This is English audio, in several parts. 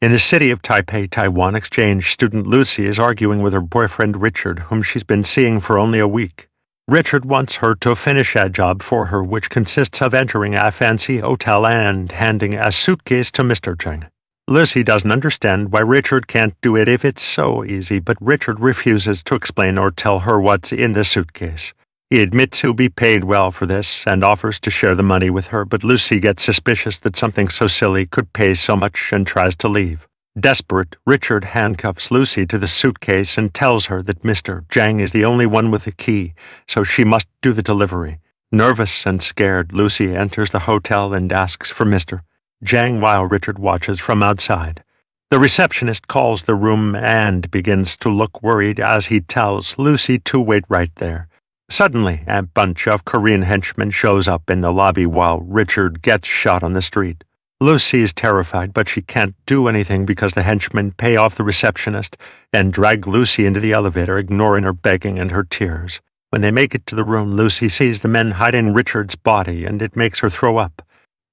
In the city of Taipei, Taiwan, exchange student Lucy is arguing with her boyfriend Richard, whom she's been seeing for only a week. Richard wants her to finish a job for her, which consists of entering a fancy hotel and handing a suitcase to Mr. Cheng. Lucy doesn't understand why Richard can't do it if it's so easy, but Richard refuses to explain or tell her what's in the suitcase. He admits he'll be paid well for this and offers to share the money with her, but Lucy gets suspicious that something so silly could pay so much and tries to leave. Desperate, Richard handcuffs Lucy to the suitcase and tells her that Mr. Zhang is the only one with the key, so she must do the delivery. Nervous and scared, Lucy enters the hotel and asks for Mr. Zhang while Richard watches from outside. The receptionist calls the room and begins to look worried as he tells Lucy to wait right there. Suddenly, a bunch of Korean henchmen shows up in the lobby while Richard gets shot on the street. Lucy is terrified, but she can't do anything because the henchmen pay off the receptionist and drag Lucy into the elevator, ignoring her begging and her tears. When they make it to the room, Lucy sees the men hiding Richard's body, and it makes her throw up.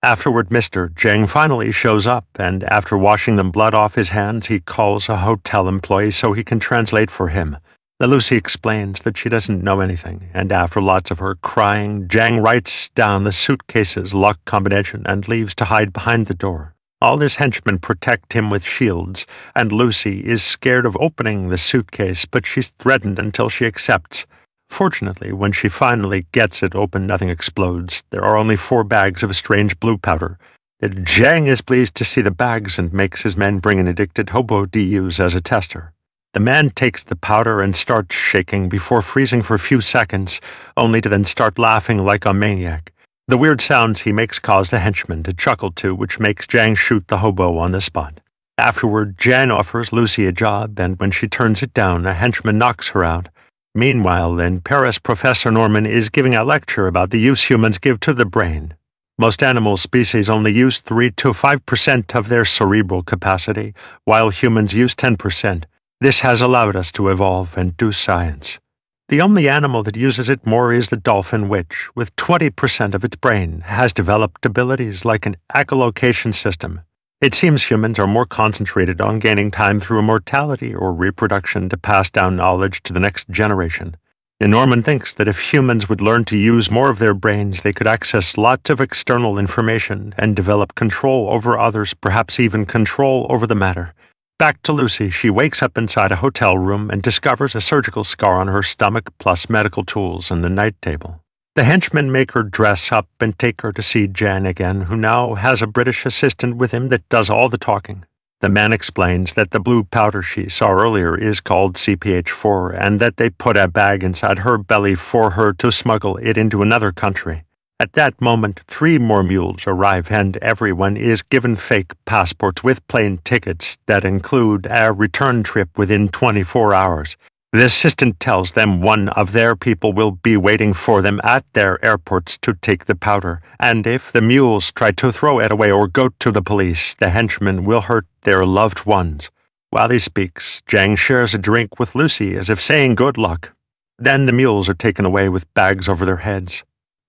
Afterward, Mr. Zhang finally shows up, and after washing the blood off his hands, he calls a hotel employee so he can translate for him. Lucy explains that she doesn't know anything, and after lots of her crying, Zhang writes down the suitcase's lock combination and leaves to hide behind the door. All his henchmen protect him with shields, and Lucy is scared of opening the suitcase, but she's threatened until she accepts. Fortunately, when she finally gets it open, nothing explodes. There are only 4 bags of a strange blue powder. Zhang is pleased to see the bags and makes his men bring an addicted hobo to use as a tester. The man takes the powder and starts shaking before freezing for a few seconds, only to then start laughing like a maniac. The weird sounds he makes cause the henchmen to chuckle too, which makes Zhang shoot the hobo on the spot. Afterward, Zhang offers Lucy a job, and when she turns it down, a henchman knocks her out. Meanwhile, in Paris, Professor Norman is giving a lecture about the use humans give to the brain. Most animal species only use 3 to 5% of their cerebral capacity, while humans use 10%. This has allowed us to evolve and do science. The only animal that uses it more is the dolphin, which, with 20% of its brain, has developed abilities like an echolocation system. It seems humans are more concentrated on gaining time through immortality or reproduction to pass down knowledge to the next generation. And Norman thinks that if humans would learn to use more of their brains, they could access lots of external information and develop control over others, perhaps even control over the matter. Back to Lucy, she wakes up inside a hotel room and discovers a surgical scar on her stomach plus medical tools and the night table. The henchmen make her dress up and take her to see Jan again, who now has a British assistant with him that does all the talking. The man explains that the blue powder she saw earlier is called CPH4 and that they put a bag inside her belly for her to smuggle it into another country. At that moment, 3 more mules arrive and everyone is given fake passports with plane tickets that include a return trip within 24 hours. The assistant tells them one of their people will be waiting for them at their airports to take the powder, and if the mules try to throw it away or go to the police, the henchmen will hurt their loved ones. While he speaks, Zhang shares a drink with Lucy as if saying good luck. Then the mules are taken away with bags over their heads.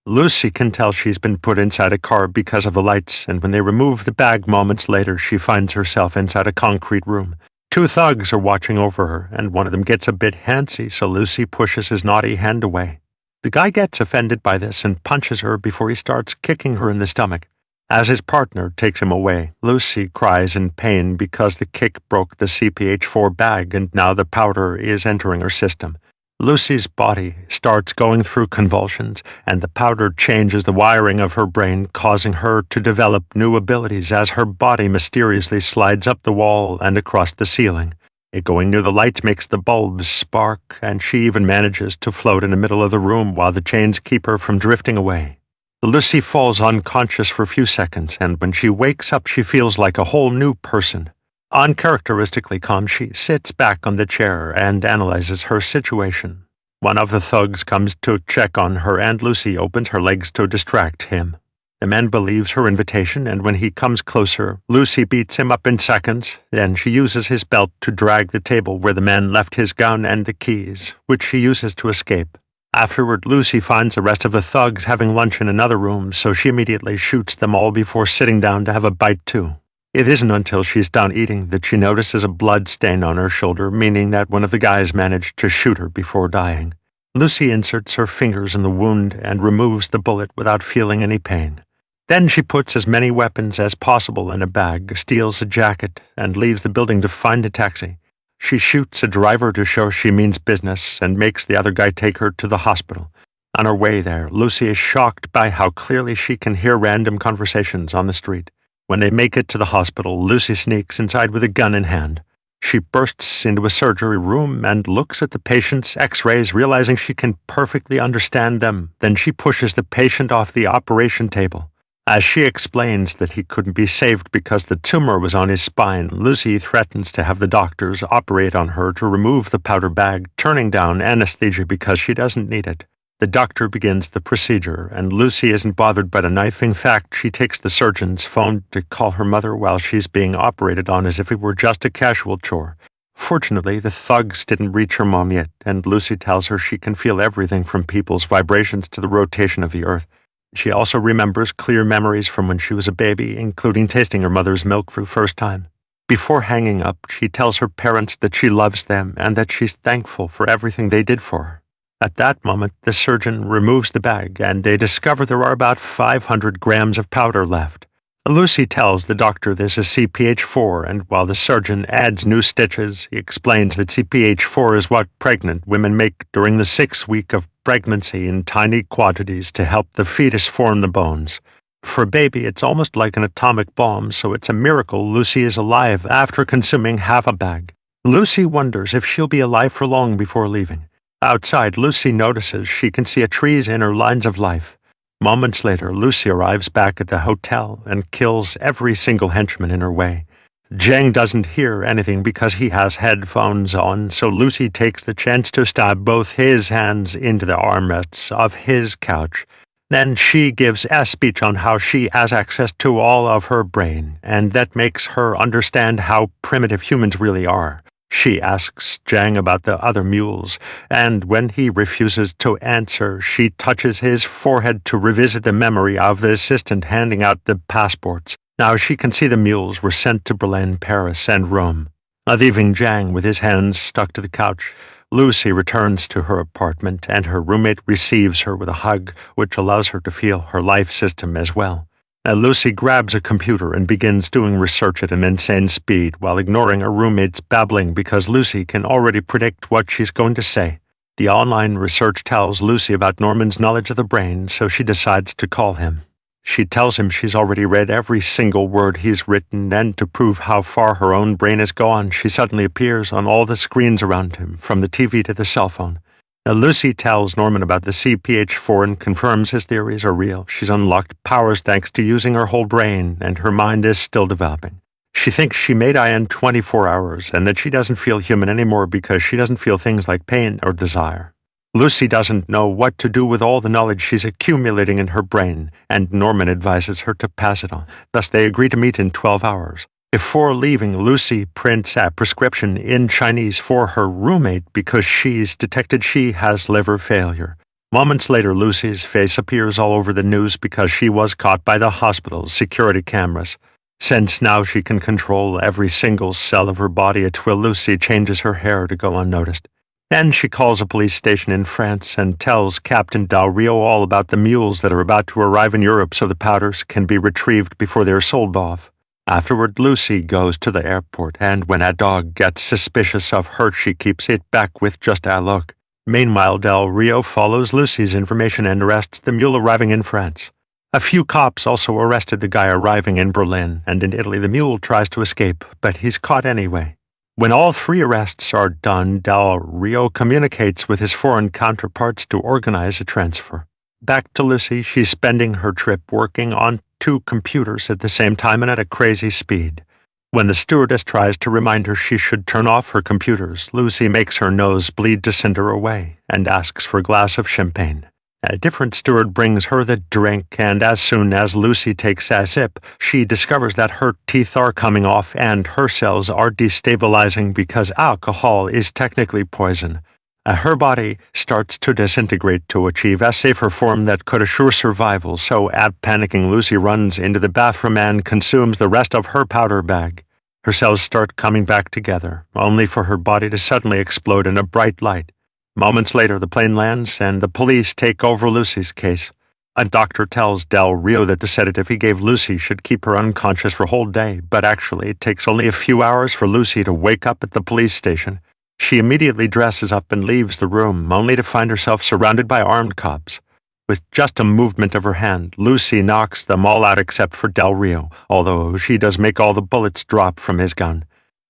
Lucy can tell she's been put inside a car because of the lights, and when they remove the bag moments later, she finds herself inside a concrete room. 2 thugs are watching over her, and one of them gets a bit handsy, so Lucy pushes his naughty hand away. The guy gets offended by this and punches her before he starts kicking her in the stomach. As his partner takes him away, Lucy cries in pain because the kick broke the CPH4 bag and now the powder is entering her system. Lucy's body starts going through convulsions, and the powder changes the wiring of her brain, causing her to develop new abilities as her body mysteriously slides up the wall and across the ceiling. It going near the lights makes the bulbs spark, and she even manages to float in the middle of the room while the chains keep her from drifting away. Lucy falls unconscious for a few seconds, and when she wakes up, she feels like a whole new person. Uncharacteristically calm, she sits back on the chair and analyzes her situation. One of the thugs comes to check on her, and Lucy opens her legs to distract him. The man believes her invitation, and when he comes closer, Lucy beats him up in seconds. Then she uses his belt to drag the table where the man left his gun and the keys, which she uses to escape. Afterward, Lucy finds the rest of the thugs having lunch in another room, so she immediately shoots them all before sitting down to have a bite too. It isn't until she's done eating that she notices a blood stain on her shoulder, meaning that one of the guys managed to shoot her before dying. Lucy inserts her fingers in the wound and removes the bullet without feeling any pain. Then she puts as many weapons as possible in a bag, steals a jacket, and leaves the building to find a taxi. She shoots a driver to show she means business and makes the other guy take her to the hospital. On her way there, Lucy is shocked by how clearly she can hear random conversations on the street. When they make it to the hospital, Lucy sneaks inside with a gun in hand. She bursts into a surgery room and looks at the patient's x-rays, realizing she can perfectly understand them. Then she pushes the patient off the operation table. As she explains that he couldn't be saved because the tumor was on his spine, Lucy threatens to have the doctors operate on her to remove the powder bag, turning down anesthesia because she doesn't need it. The doctor begins the procedure, and Lucy isn't bothered by the knife. In fact, she takes the surgeon's phone to call her mother while she's being operated on as if it were just a casual chore. Fortunately, the thugs didn't reach her mom yet, and Lucy tells her she can feel everything from people's vibrations to the rotation of the earth. She also remembers clear memories from when she was a baby, including tasting her mother's milk for the first time. Before hanging up, she tells her parents that she loves them and that she's thankful for everything they did for her. At that moment, the surgeon removes the bag, and they discover there are about 500 grams of powder left. Lucy tells the doctor this is CPH4, and while the surgeon adds new stitches, he explains that CPH4 is what pregnant women make during the 6th week of pregnancy in tiny quantities to help the fetus form the bones. For a baby, it's almost like an atomic bomb, so it's a miracle Lucy is alive after consuming half a bag. Lucy wonders if she'll be alive for long before leaving. Outside, Lucy notices she can see a tree's inner lines of life. Moments later, Lucy arrives back at the hotel and kills every single henchman in her way. Zhang doesn't hear anything because he has headphones on, so Lucy takes the chance to stab both his hands into the armrests of his couch. Then she gives a speech on how she has access to all of her brain, and that makes her understand how primitive humans really are. She asks Zhang about the other mules, and when he refuses to answer, she touches his forehead to revisit the memory of the assistant handing out the passports. Now she can see the mules were sent to Berlin, Paris, and Rome. Leaving Zhang with his hands stuck to the couch, Lucy returns to her apartment, and her roommate receives her with a hug, which allows her to feel her life system as well. Lucy grabs a computer and begins doing research at an insane speed while ignoring her roommate's babbling because Lucy can already predict what she's going to say. The online research tells Lucy about Norman's knowledge of the brain, so she decides to call him. She tells him she's already read every single word he's written, and to prove how far her own brain has gone, she suddenly appears on all the screens around him, from the TV to the cell phone. Lucy tells Norman about the CPH4 and confirms his theories are real. She's unlocked powers thanks to using her whole brain, and her mind is still developing. She thinks she made in 24 hours, and that she doesn't feel human anymore because she doesn't feel things like pain or desire. Lucy doesn't know what to do with all the knowledge she's accumulating in her brain, and Norman advises her to pass it on. Thus they agree to meet in 12 hours. Before leaving, Lucy prints a prescription in Chinese for her roommate because she's detected she has liver failure. Moments later, Lucy's face appears all over the news because she was caught by the hospital's security cameras. Since now she can control every single cell of her body, Lucy changes her hair to go unnoticed. Then she calls a police station in France and tells Captain Del Rio all about the mules that are about to arrive in Europe so the powders can be retrieved before they're sold off. Afterward, Lucy goes to the airport, and when a dog gets suspicious of her, she keeps it back with just a look. Meanwhile, Del Rio follows Lucy's information and arrests the mule arriving in France. A few cops also arrested the guy arriving in Berlin, and in Italy the mule tries to escape, but he's caught anyway. When all 3 arrests are done, Del Rio communicates with his foreign counterparts to organize a transfer. Back to Lucy, she's spending her trip working on 2 computers at the same time and at a crazy speed. When the stewardess tries to remind her she should turn off her computers, Lucy makes her nose bleed to send her away and asks for a glass of champagne. A different steward brings her the drink, and as soon as Lucy takes a sip, she discovers that her teeth are coming off and her cells are destabilizing because alcohol is technically poison. Her body starts to disintegrate to achieve a safer form that could assure survival, so panicking Lucy runs into the bathroom and consumes the rest of her powder bag. Her cells start coming back together, only for her body to suddenly explode in a bright light. Moments later, the plane lands, and the police take over Lucy's case. A doctor tells Del Rio that the sedative he gave Lucy should keep her unconscious for a whole day, but actually it takes only a few hours for Lucy to wake up at the police station. She immediately dresses up and leaves the room, only to find herself surrounded by armed cops. With just a movement of her hand, Lucy knocks them all out except for Del Rio, although she does make all the bullets drop from his gun.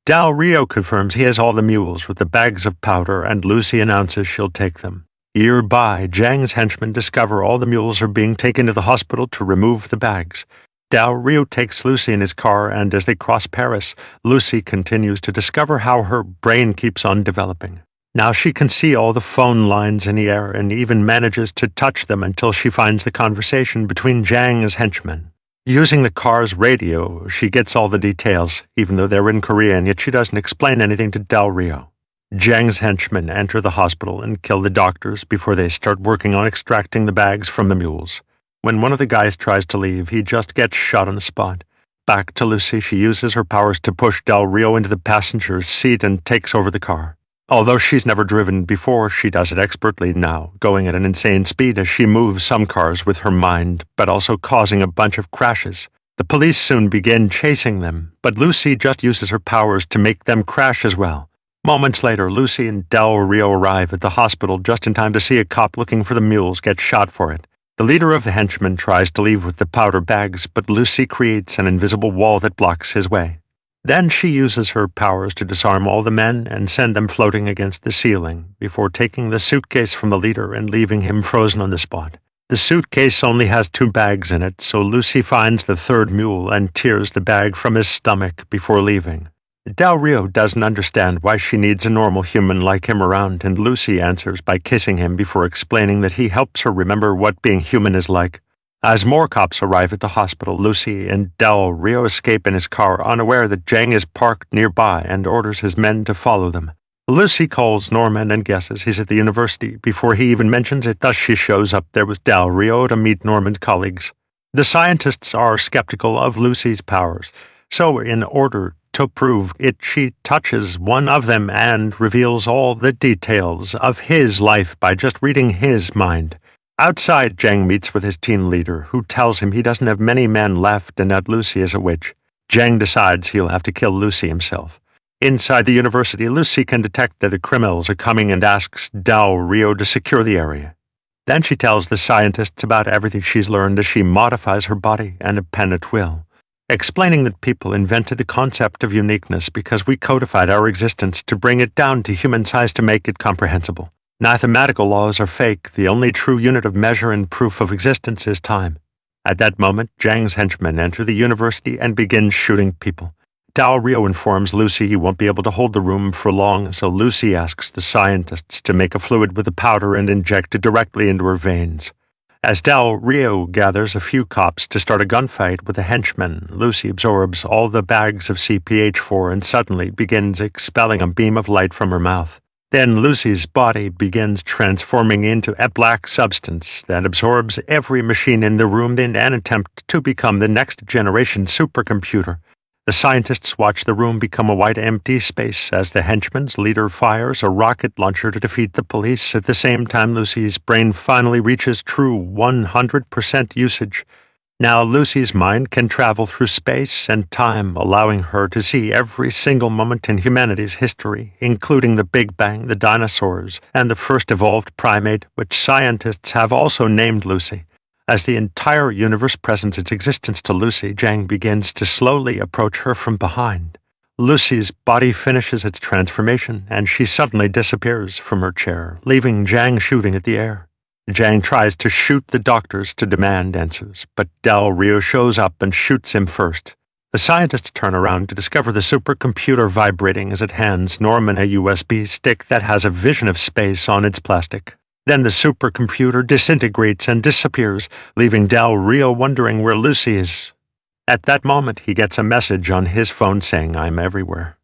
Del Rio confirms he has all the mules with the bags of powder, and Lucy announces she'll take them. Nearby, Zhang's henchmen discover all the mules are being taken to the hospital to remove the bags. Del Rio takes Lucy in his car, and as they cross Paris, Lucy continues to discover how her brain keeps on developing. Now she can see all the phone lines in the air and even manages to touch them until she finds the conversation between Zhang's henchmen. Using the car's radio, she gets all the details, even though they're in Korean, yet she doesn't explain anything to Del Rio. Zhang's henchmen enter the hospital and kill the doctors before they start working on extracting the bags from the mules. When one of the guys tries to leave, he just gets shot on the spot. Back to Lucy, she uses her powers to push Del Rio into the passenger's seat and takes over the car. Although she's never driven before, she does it expertly now, going at an insane speed as she moves some cars with her mind, but also causing a bunch of crashes. The police soon begin chasing them, but Lucy just uses her powers to make them crash as well. Moments later, Lucy and Del Rio arrive at the hospital just in time to see a cop looking for the mules get shot for it. The leader of the henchmen tries to leave with the powder bags, but Lucy creates an invisible wall that blocks his way. Then she uses her powers to disarm all the men and send them floating against the ceiling, before taking the suitcase from the leader and leaving him frozen on the spot. The suitcase only has 2 bags in it, so Lucy finds the 3rd mule and tears the bag from his stomach before leaving. Del Rio doesn't understand why she needs a normal human like him around, and Lucy answers by kissing him before explaining that he helps her remember what being human is like. As more cops arrive at the hospital, Lucy and Del Rio escape in his car, unaware that Zhang is parked nearby, and orders his men to follow them. Lucy calls Norman and guesses he's at the university before he even mentions it, thus she shows up there with Del Rio to meet Norman's colleagues. The scientists are skeptical of Lucy's powers, so in order to prove it, she touches one of them and reveals all the details of his life by just reading his mind. Outside, Zhang meets with his team leader, who tells him he doesn't have many men left and that Lucy is a witch. Zhang decides he'll have to kill Lucy himself. Inside the university, Lucy can detect that the criminals are coming and asks Del Rio to secure the area. Then she tells the scientists about everything she's learned as she modifies her body and a pen at will, explaining that people invented the concept of uniqueness because we codified our existence to bring it down to human size to make it comprehensible. Mathematical laws are fake. The only true unit of measure and proof of existence is time. At that moment, Zhang's henchmen enter the university and begin shooting people. Del Rio informs Lucy he won't be able to hold the room for long, so Lucy asks the scientists to make a fluid with the powder and inject it directly into her veins. As Del Rio gathers a few cops to start a gunfight with the henchmen, Lucy absorbs all the bags of CPH4 and suddenly begins expelling a beam of light from her mouth. Then Lucy's body begins transforming into a black substance that absorbs every machine in the room in an attempt to become the next generation supercomputer. The scientists watch the room become a white empty space as the henchman's leader fires a rocket launcher to defeat the police. At the same time, Lucy's brain finally reaches true 100% usage. Now Lucy's mind can travel through space and time, allowing her to see every single moment in humanity's history, including the Big Bang, the dinosaurs, and the first evolved primate, which scientists have also named Lucy. As the entire universe presents its existence to Lucy, Zhang begins to slowly approach her from behind. Lucy's body finishes its transformation, and she suddenly disappears from her chair, leaving Zhang shooting at the air. Zhang tries to shoot the doctors to demand answers, but Del Rio shows up and shoots him first. The scientists turn around to discover the supercomputer vibrating as it hands Norman a USB stick that has a vision of space on its plastic. Then the supercomputer disintegrates and disappears, leaving Del Rio wondering where Lucy is. At that moment, he gets a message on his phone saying, "I'm everywhere."